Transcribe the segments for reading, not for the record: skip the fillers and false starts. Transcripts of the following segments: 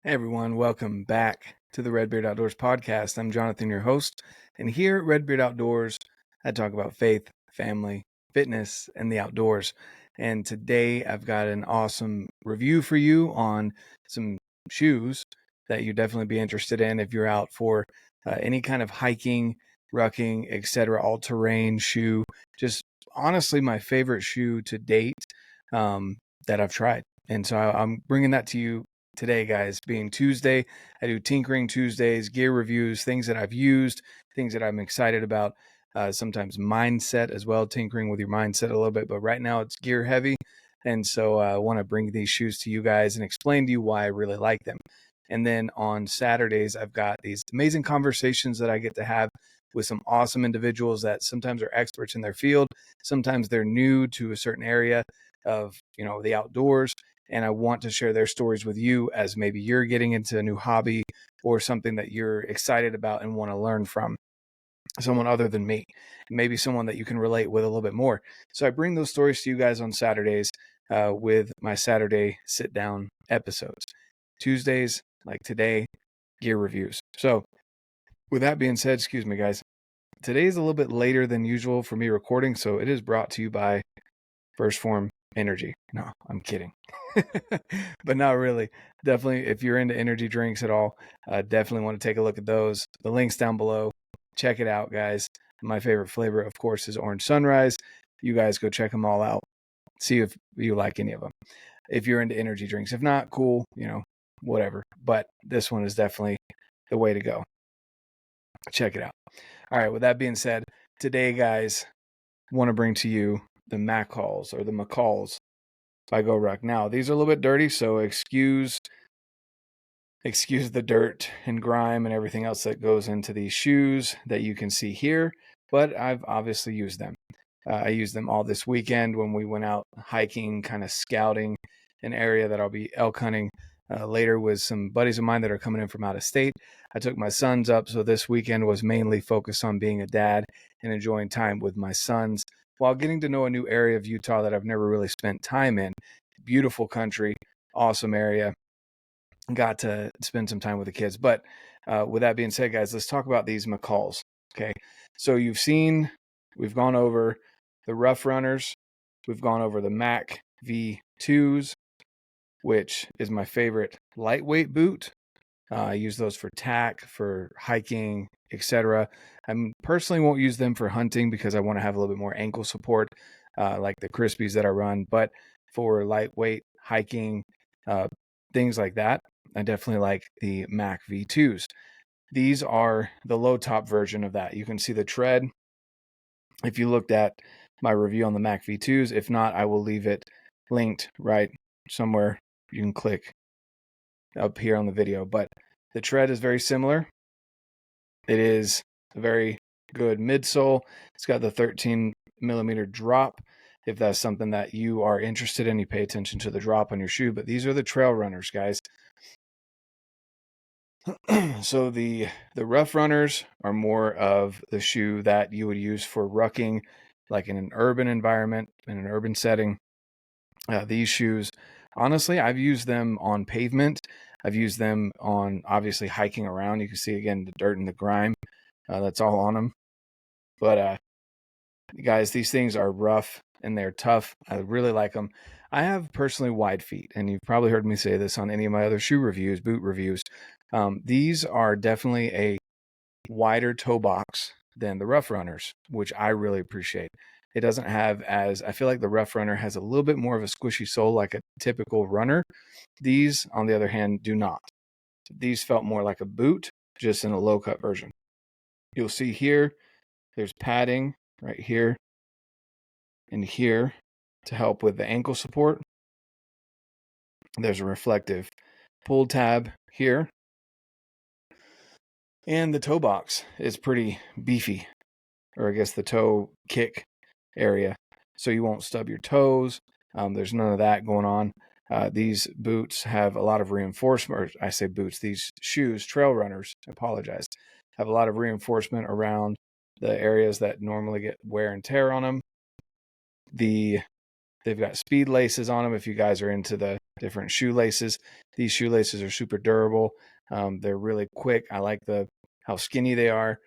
Hey everyone, welcome back to the RedBeard Outdoors podcast. I'm Jonathan, your host, and here at RedBeard Outdoors, I talk about faith, family, fitness, and the outdoors. And today I've got an awesome review for you on some shoes that you'd definitely be interested in if you're out for any kind of hiking, rucking, etc., all-terrain shoe. Just honestly, my favorite shoe to date that I've tried. And so I'm bringing that to you today, guys, being Tuesday. I do Tinkering Tuesdays, gear reviews, things that I've used, things that I'm excited about, sometimes mindset as well, tinkering with your mindset a little bit. But right now it's gear heavy. And so I want to bring these shoes to you guys and explain to you why I really like them. And then on Saturdays, I've got these amazing conversations that I get to have with some awesome individuals that sometimes are experts in their field. Sometimes they're new to a certain area of, the outdoors. And I want to share their stories with you as maybe you're getting into a new hobby or something that you're excited about and want to learn from someone other than me, maybe someone that you can relate with a little bit more. So I bring those stories to you guys on Saturdays with my Saturday sit down episodes. Tuesdays, like today, gear reviews. So with that being said, excuse me, guys, today is a little bit later than usual for me recording. So it is brought to you by Phorm Energy. No, I'm kidding. But not really. Definitely, if you're into energy drinks at all, definitely want to take a look at those. The link's down below. Check it out, guys. My favorite flavor, of course, is Orange Sunrise. You guys go check them all out. See if you like any of them. If you're into energy drinks. If not, cool, whatever. But this one is definitely the way to go. Check it out. All right, with that being said, today, guys, want to bring to you the Macalls or the Macalls by GoRuck. Now, these are a little bit dirty, so excuse the dirt and grime and everything else that goes into these shoes that you can see here, but I've obviously used them. I used them all this weekend when we went out hiking, kind of scouting an area that I'll be elk hunting later with some buddies of mine that are coming in from out of state. I took my sons up, so this weekend was mainly focused on being a dad and enjoying time with my sons while getting to know a new area of Utah that I've never really spent time in. Beautiful country, awesome area. Got to spend some time with the kids. But with that being said, guys, let's talk about these Macalls. Okay. So we've gone over the Rough Runners. We've gone over the Mac V2s, which is my favorite lightweight boot. I use those for tack, for hiking, etc. I personally won't use them for hunting because I want to have a little bit more ankle support, like the Crispies that I run. But for lightweight hiking, things like that, I definitely like the Mac V2s. These are the low top version of that. You can see the tread if you looked at my review on the Mac V2s. If not, I will leave it linked right somewhere. You can click up here on the video, but the tread is very similar. It is a very good midsole. It's got the 13 millimeter drop. If that's something that you are interested in, you pay attention to the drop on your shoe. But these are the trail runners, guys. So the Rough Runners are more of the shoe that you would use for rucking, like in an urban environment, in an urban setting. These shoes, honestly, I've used them on pavement. I've used them on, obviously, hiking around. You can see, again, the dirt and the grime. That's all on them. But, guys, these things are rough and they're tough. I really like them. I have personally wide feet, and you've probably heard me say this on any of my other shoe reviews, boot reviews. These are definitely a wider toe box than the Rough Runners, which I really appreciate. It doesn't have I feel like the Rough Runner has a little bit more of a squishy sole like a typical runner. These, on the other hand, do not. These felt more like a boot, just in a low cut version. You'll see here, there's padding right here and here to help with the ankle support. There's a reflective pull tab here. And the toe box is pretty beefy, or I guess the toe kick area, so you won't stub your toes. There's none of that going on. These boots have a lot of reinforcement, or I say boots, these shoes, trail runners, apologize, have a lot of reinforcement around the areas that normally get wear and tear on them. They've got speed laces on them if you guys are into the different shoelaces. These shoelaces are super durable. They're really quick. I like how skinny they are.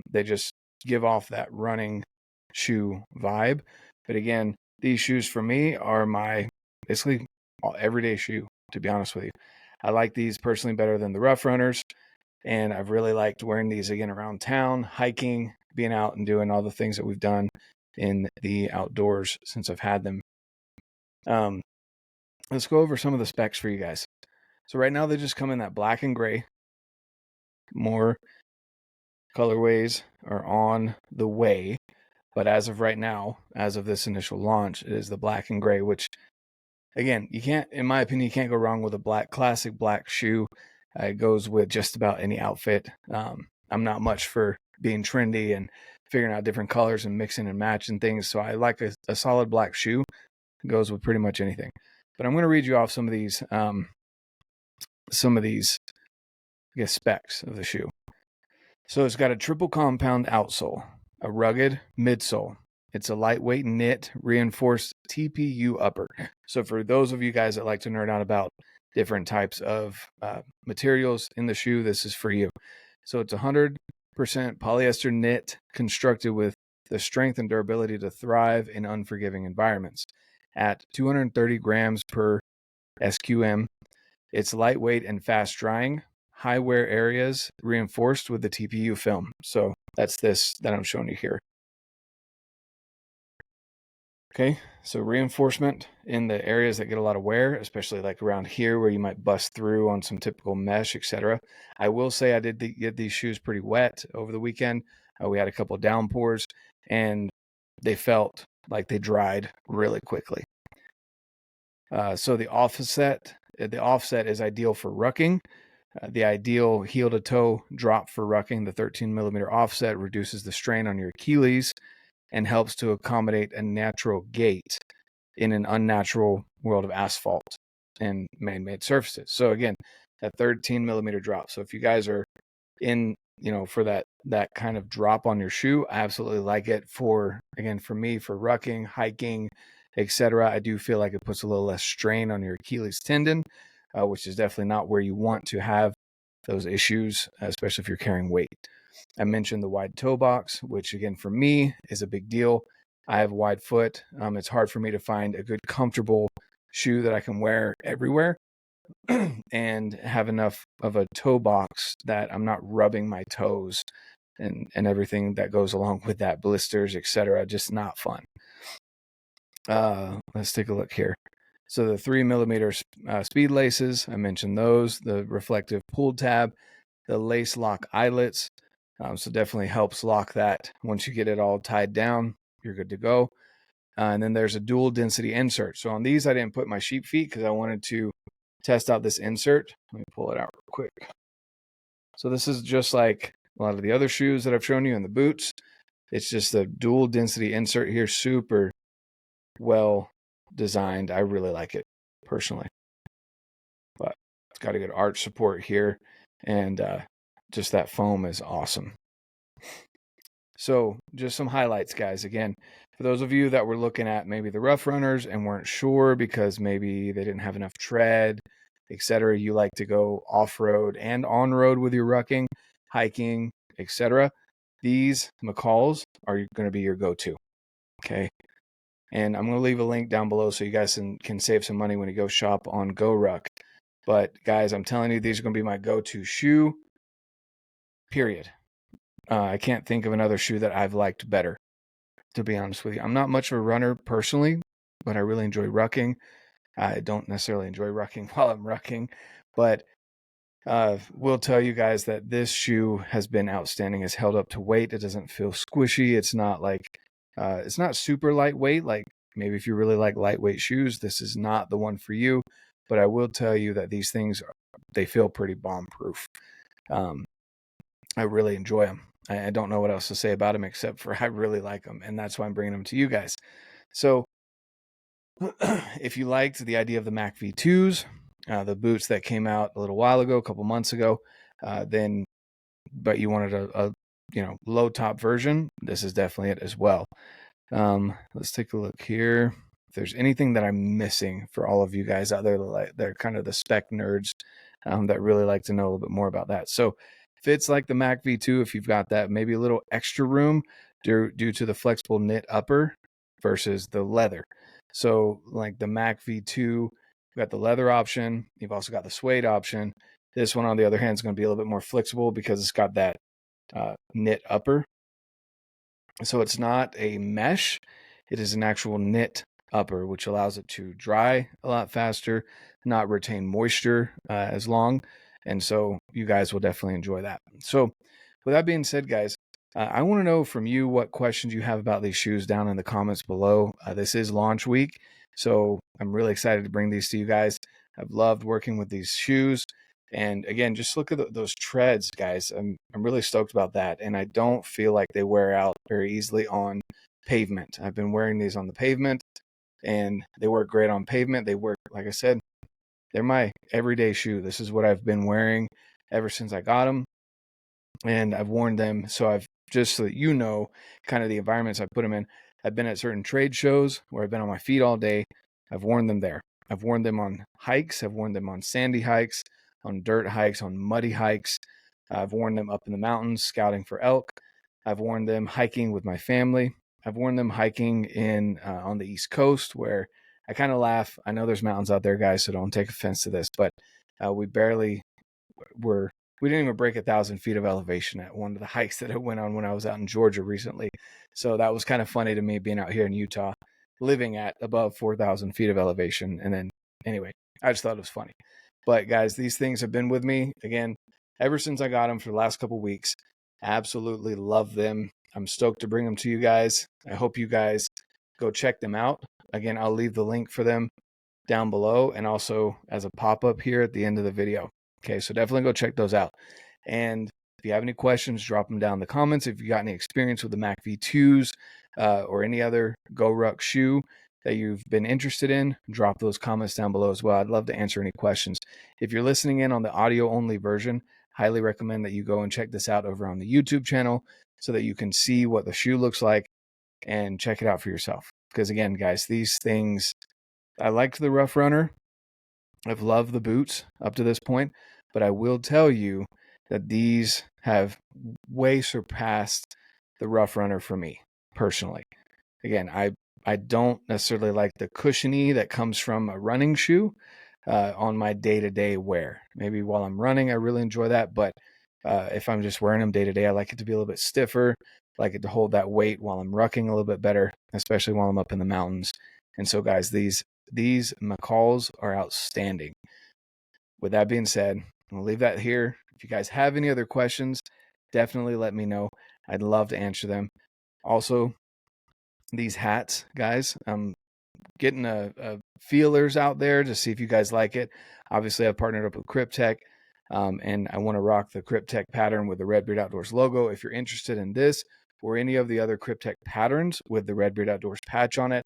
They just give off that running shoe vibe. But again, these shoes for me are my basically everyday shoe, to be honest with you. I like these personally better than the Rough Runners. And I've really liked wearing these again around town, hiking, being out and doing all the things that we've done in the outdoors since I've had them. Let's go over some of the specs for you guys. So right now they just come in that black and gray. More colorways are on the way, but as of right now, as of this initial launch, it is the black and gray, which again, you can't, in my opinion, you can't go wrong with a classic black shoe. It goes with just about any outfit. I'm not much for being trendy and figuring out different colors and mixing and matching things. So I like a solid black shoe. It goes with pretty much anything. But I'm going to read you off some of these, I guess, specs of the shoe. So it's got a triple compound outsole, a rugged midsole. It's a lightweight knit reinforced TPU upper. So for those of you guys that like to nerd out about different types of materials in the shoe, this is for you. So it's 100% polyester knit constructed with the strength and durability to thrive in unforgiving environments. At 230 grams per SQM, it's lightweight and fast drying. High wear areas reinforced with the TPU film. So that's this that I'm showing you here. Okay, so reinforcement in the areas that get a lot of wear, especially like around here where you might bust through on some typical mesh, etc. I will say I did get these shoes pretty wet over the weekend. We had a couple of downpours and they felt like they dried really quickly. So the offset is ideal for rucking. The ideal heel to toe drop for rucking, the 13 millimeter offset reduces the strain on your Achilles and helps to accommodate a natural gait in an unnatural world of asphalt and man-made surfaces. So again, that 13 millimeter drop. So if you guys are in, for that kind of drop on your shoe, I absolutely like it. For me, for rucking, hiking, etc., I do feel like it puts a little less strain on your Achilles tendon, which is definitely not where you want to have those issues, especially if you're carrying weight. I mentioned the wide toe box, which again, for me is a big deal. I have a wide foot. It's hard for me to find a good, comfortable shoe that I can wear everywhere and have enough of a toe box that I'm not rubbing my toes and everything that goes along with that, blisters, etc. Just not fun. Let's take a look here. So the 3 millimeter speed laces, I mentioned those, the reflective pull tab, the lace lock eyelets. So definitely helps lock that. Once you get it all tied down, you're good to go. And then there's a dual density insert. So on these, I didn't put my sheep feet because I wanted to test out this insert. Let me pull it out real quick. So this is just like a lot of the other shoes that I've shown you in the boots. It's just a dual density insert here. Super well designed. I really like it personally. But it's got a good arch support here. And just that foam is awesome. So just some highlights, guys. Again, for those of you that were looking at maybe the Rough Runners and weren't sure because maybe they didn't have enough tread, etc., you like to go off-road and on-road with your rucking, hiking, etc., these Mackalls are going to be your go-to. Okay. And I'm going to leave a link down below so you guys can save some money when you go shop on GoRuck. But guys, I'm telling you, these are going to be my go-to shoe, period. I can't think of another shoe that I've liked better, to be honest with you. I'm not much of a runner personally, but I really enjoy rucking. I don't necessarily enjoy rucking while I'm rucking, but will tell you guys that this shoe has been outstanding. It's held up to weight. It doesn't feel squishy. It's not like, it's not super lightweight. Like maybe if you really like lightweight shoes, this is not the one for you. But I will tell you that these things, they feel pretty bomb-proof. I really enjoy them. I don't know what else to say about them except for I really like them, and that's why I'm bringing them to you guys. So if you liked the idea of the Mac V2s, the boots that came out a little while ago, a couple months ago, but you wanted a low top version, this is definitely it as well. Let's take a look here. if there's anything that I'm missing for all of you guys out there, they're kind of the spec nerds that really like to know a little bit more about that. So fits like the Mac V2 if you've got that, maybe a little extra room due to the flexible knit upper versus the leather. So like the Mac V2, you've got the leather option. You've also got the suede option. This one, on the other hand, is going to be a little bit more flexible because it's got that knit upper. So it's not a mesh. It is an actual knit upper, which allows it to dry a lot faster, not retain moisture as long. And so you guys will definitely enjoy that. So with that being said, guys, I want to know from you what questions you have about these shoes down in the comments below. This is launch week, so I'm really excited to bring these to you guys. I've loved working with these shoes. And again, just look at those treads, guys. I'm really stoked about that. And I don't feel like they wear out very easily on pavement. I've been wearing these on the pavement, and they work great on pavement. They work, like I said, they're my everyday shoe. This is what I've been wearing ever since I got them. And I've worn them. So just so that you know, kind of the environments I put them in. I've been at certain trade shows where I've been on my feet all day. I've worn them there. I've worn them on hikes. I've worn them on sandy hikes, on dirt hikes, on muddy hikes. I've worn them up in the mountains scouting for elk. I've worn them hiking with my family. I've worn them hiking in on the East Coast, where I kind of laugh. I know there's mountains out there, guys, so don't take offense to this, but we didn't even break 1,000 feet of elevation at one of the hikes that I went on when I was out in Georgia recently. So that was kind of funny to me, being out here in Utah, living at above 4,000 feet of elevation. And then anyway, I just thought it was funny. But guys, these things have been with me again ever since I got them for the last couple of weeks. Absolutely love them. I'm stoked to bring them to you guys. I hope you guys go check them out. Again, I'll leave the link for them down below and also as a pop-up here at the end of the video. Okay, so definitely go check those out. And if you have any questions, drop them down in the comments. If you got any experience with the Mac V2s or any other GoRuck shoe that you've been interested in, drop those comments down below as well. I'd love to answer any questions. If you're listening in on the audio-only version, highly recommend that you go and check this out over on the YouTube channel so that you can see what the shoe looks like and check it out for yourself. Because again, guys, these things, I liked the Rough Runner. I've loved the boots up to this point, but I will tell you that these have way surpassed the Rough Runner for me personally. Again, I don't necessarily like the cushiony that comes from a running shoe on my day-to-day wear. Maybe while I'm running, I really enjoy that, but if I'm just wearing them day-to-day, I like it to be a little bit stiffer. I like it to hold that weight while I'm rucking a little bit better, especially while I'm up in the mountains. And so, guys, these Mackalls are outstanding. With that being said, I'll leave that here. If you guys have any other questions, definitely let me know. I'd love to answer them. Also, these hats, guys, I'm getting a feelers out there to see if you guys like it. Obviously, I've partnered up with Kryptek, and I want to rock the Kryptek pattern with the RedBeard Outdoors logo. If you're interested in this or any of the other Kryptek patterns with the RedBeard Outdoors patch on it,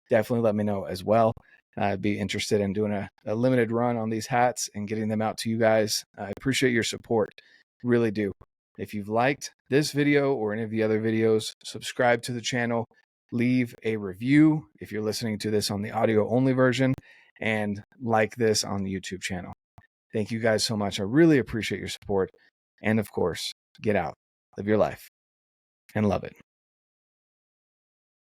definitely let me know as well. I'd be interested in doing a limited run on these hats and getting them out to you guys. I appreciate your support. Really do. If you've liked this video or any of the other videos, subscribe to the channel, leave a review if you're listening to this on the audio only version, and like this on the YouTube channel. Thank you guys so much. I really appreciate your support. And of course, get out, live your life, and love it.